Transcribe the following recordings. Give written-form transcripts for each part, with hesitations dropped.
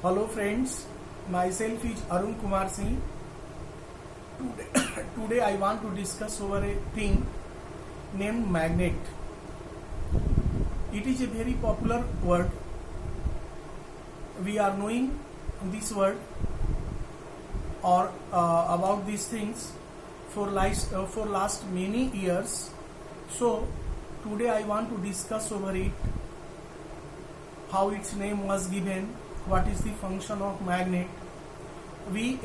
Hello friends, myself is Arun Kumar Singh. Today I want to discuss over a thing named magnet. It is a very popular word. We are knowing this word or about these things for last many years. So today I want to discuss over it, how its name was given, what is the function of magnet. We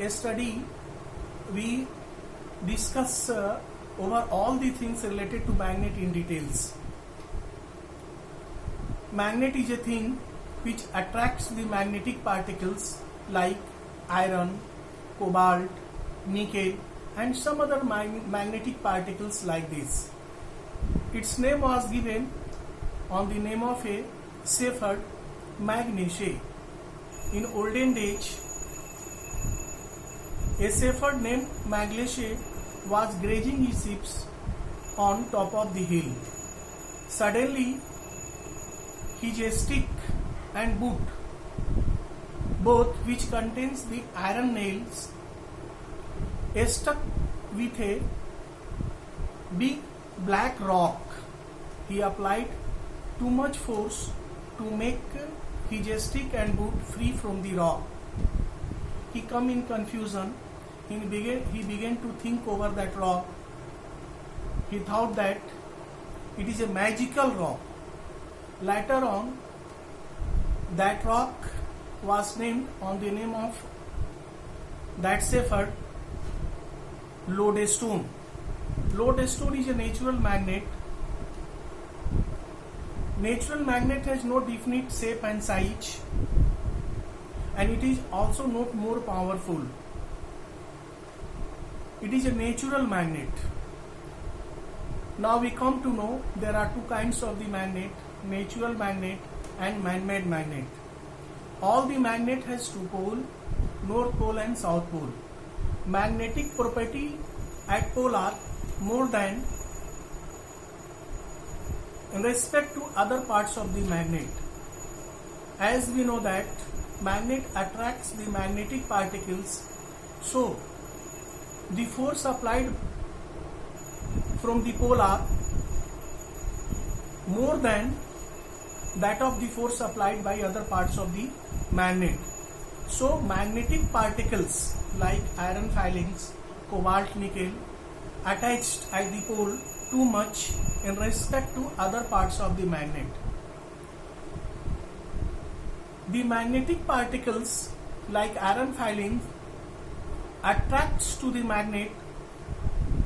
discuss over all the things related to magnet in details. Magnet is a thing which attracts the magnetic particles like iron, cobalt, nickel and some other magnetic particles like this. Its name was given on the name of a shepherd, Magneshe. In olden days, a shepherd named Magneshe was grazing his sheep on top of the hill. Suddenly, his stick and boot, both which contains the iron nails, stuck with a big black rock. He applied too much force to make his stick and boot free from the rock. He come in confusion. He began to think over that rock. He thought that it is a magical rock. Later on, that rock was named on the name of that shepherd, lodestone. Lodestone is a natural magnet. Natural magnet has no definite shape and size, and it is also not more powerful. It is a natural magnet. Now we come to know there are two kinds of the magnet, natural magnet and man-made magnet. All the magnet has two poles, north pole and south pole. Magnetic property at pole are more than in respect to other parts of the magnet. As we know that magnet attracts the magnetic particles, so the force applied from the pole are more than that of the force applied by other parts of the magnet. So magnetic particles like iron filings, cobalt, nickel attached at the pole too much in respect to other parts of the magnet. The magnetic particles like iron filings attracts to the magnet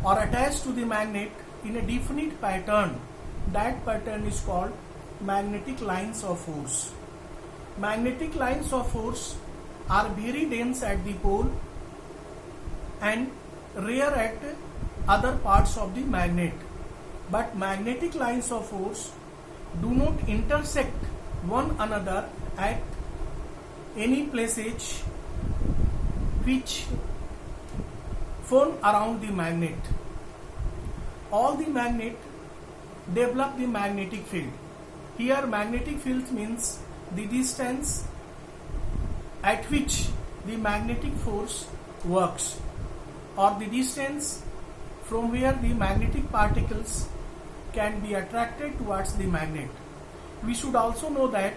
or attached to the magnet in a definite pattern. That pattern is called magnetic lines of force. Magnetic lines of force are very dense at the pole and rare at other parts of the magnet. But magnetic lines of force do not intersect one another at any places which form around the magnet. All the magnet develop the magnetic field. Here magnetic field means the distance at which the magnetic force works, or the distance from where the magnetic particles can be attracted towards the magnet. We should also know that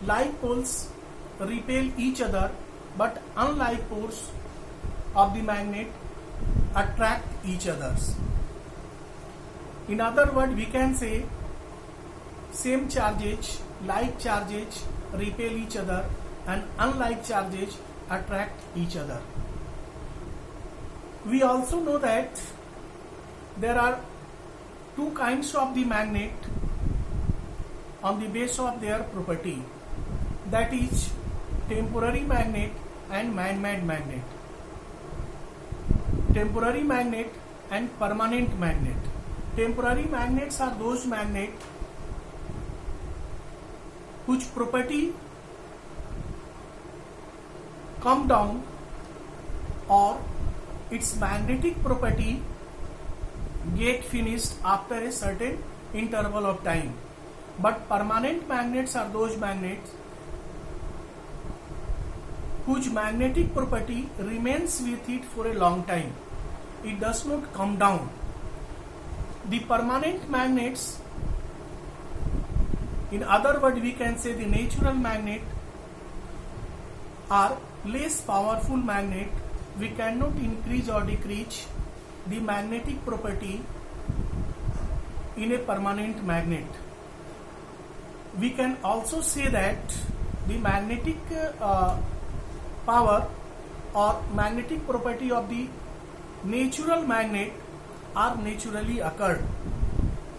like poles repel each other, but unlike poles of the magnet attract each other. In other words, we can say same charges, like charges repel each other and unlike charges attract each other. We also know that there are two kinds of the magnet on the basis of their property, that is temporary magnet and man-made magnet. Temporary magnet and permanent magnet. Temporary magnets are those magnets whose property come down or its magnetic property get finished after a certain interval of time. But permanent magnets are those magnets whose magnetic property remains with it for a long time. It does not come down. The permanent magnets, in other words, we can say the natural magnet, are less powerful magnet. We cannot increase or decrease the magnetic property in a permanent magnet. We can also say that the magnetic power or magnetic property of the natural magnet are naturally occurred.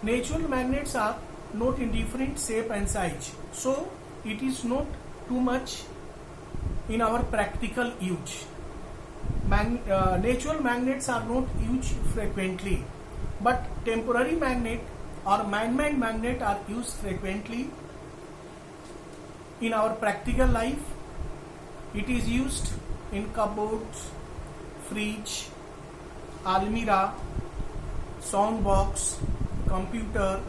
Natural magnets are not in different shape and size, so it is not too much in our practical use. Natural magnets are not used frequently, but temporary magnet or man-made magnet are used frequently in our practical life. It is used in cupboards, fridge, almirah, sound box, computer,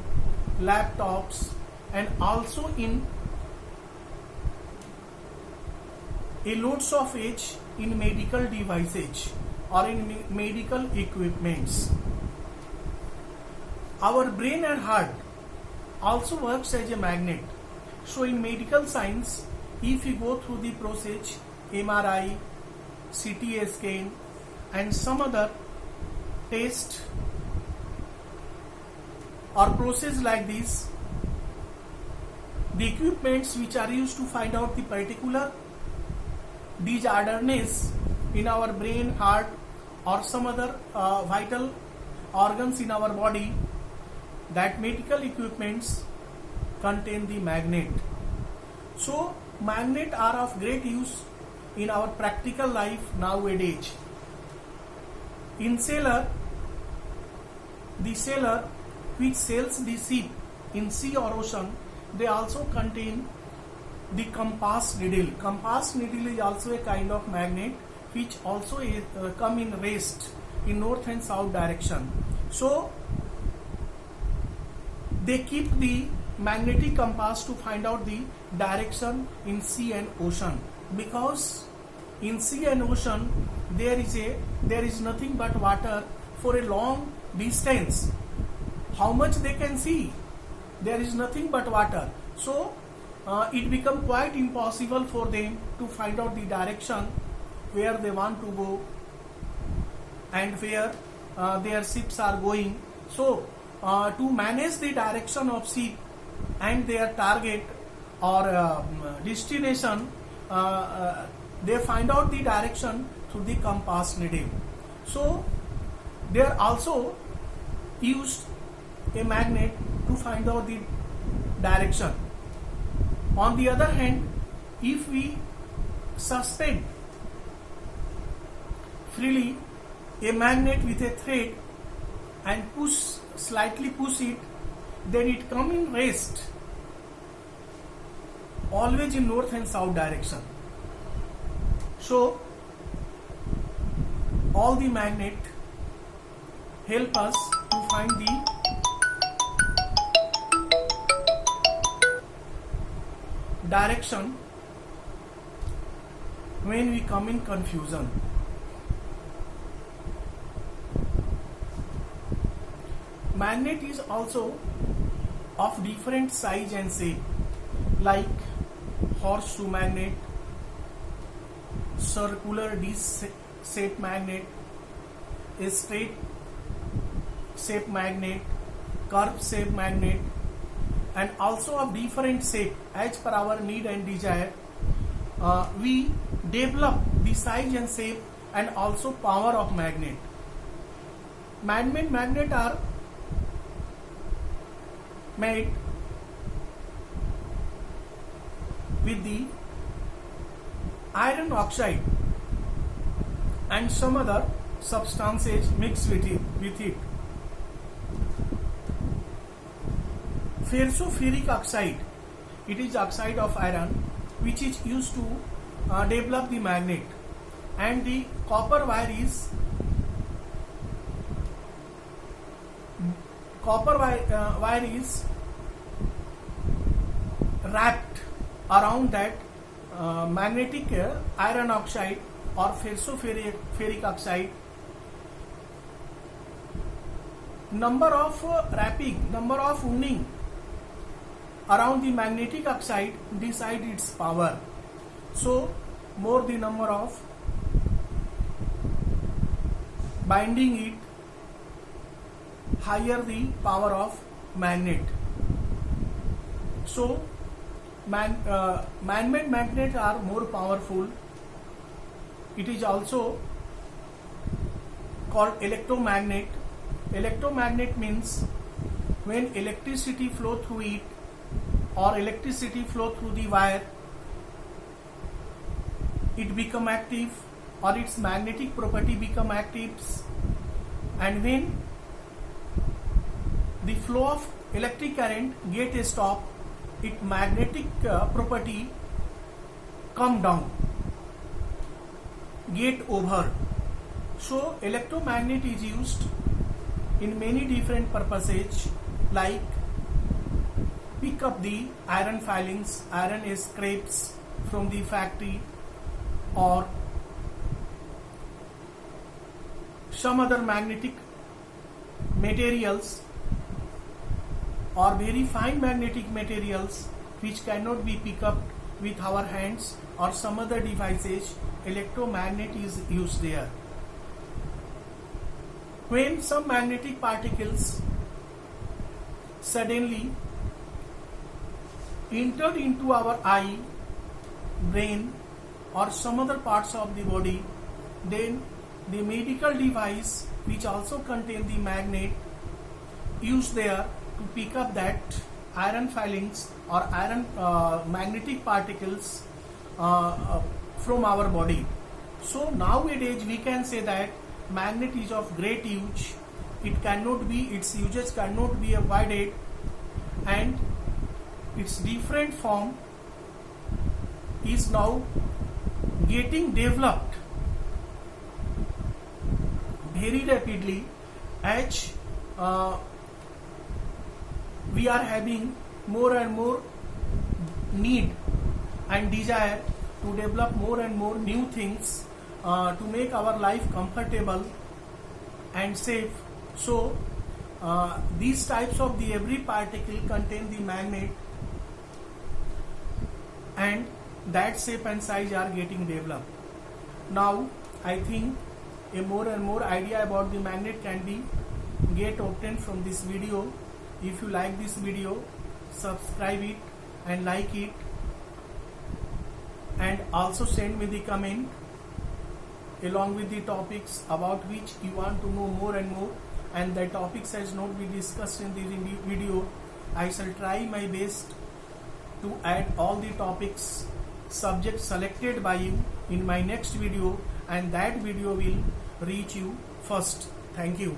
laptops, and also in a lots of age in medical devices or in medical equipments. Our brain and heart also works as a magnet. So in medical science, if you go through the process MRI, CT scan and some other test or process like this, the equipments which are used to find out the particular disorderness in our brain, heart or some other vital organs in our body, that medical equipments contain the magnet. So magnet are of great use in our practical life nowadays. In sailor, the sailor which sails the ship in sea or ocean, they also contain the compass needle. Compass needle is also a kind of magnet which also come in rest in north and south direction. So they keep the magnetic compass to find out the direction in sea and ocean, because in sea and ocean there is nothing but water for a long distance. How much they can see? There is nothing but water. So it becomes quite impossible for them to find out the direction where they want to go and where their ships are going. So to manage the direction of ship and their target or destination, they find out the direction through the compass needle. So they are also used a magnet to find out the direction. On the other hand, if we suspend freely a magnet with a thread and slightly push it, then it come in rest always in north and south direction. So all the magnet help us to find the direction when we come in confusion. Magnet is also of different size and shape, like horseshoe magnet, circular disc shaped magnet, a straight shaped magnet, curved shaped magnet, and also of different shape as per our need and desire. We develop the size and shape and also power of magnet. Man-made magnet are made with the iron oxide and some other substances mixed with it. Ferroferric oxide, it is oxide of iron which is used to develop the magnet, and the copper wire is wrapped around that magnetic iron oxide or ferric oxide. Number of wounding around the magnetic oxide decide its power. So more the number of binding it, higher the power of magnet. So man-made magnets are more powerful. It is also called electromagnet. Electromagnet means when electricity flow through it or electricity flow through the wire, it become active or its magnetic property become active, and when the flow of electric current get a stop, its magnetic property come down, get over. So electromagnet is used in many different purposes, like pick up the iron filings, iron scraps from the factory, or some other magnetic materials or very fine magnetic materials which cannot be picked up with our hands or some other devices. Electromagnet is used there. When some magnetic particles suddenly entered into our eye, brain, or some other parts of the body, then the medical device which also contain the magnet used there to pick up that iron filings or iron magnetic particles from our body. So nowadays we can say that magnet is of great use. Its uses cannot be avoided, and its different form is now getting developed very rapidly as we are having more and more need and desire to develop more and more new things to make our life comfortable and safe. So these types of the every particle contain the magnet, and that shape and size are getting developed. Now I think a more and more idea about the magnet can be get obtained from this video. If you like this video, subscribe it and like it, and also send me the comment along with the topics about which you want to know more and more, and the topics has not been discussed in this video. I shall try my best to add all the topics, subjects selected by you in my next video, and that video will reach you first. Thank you.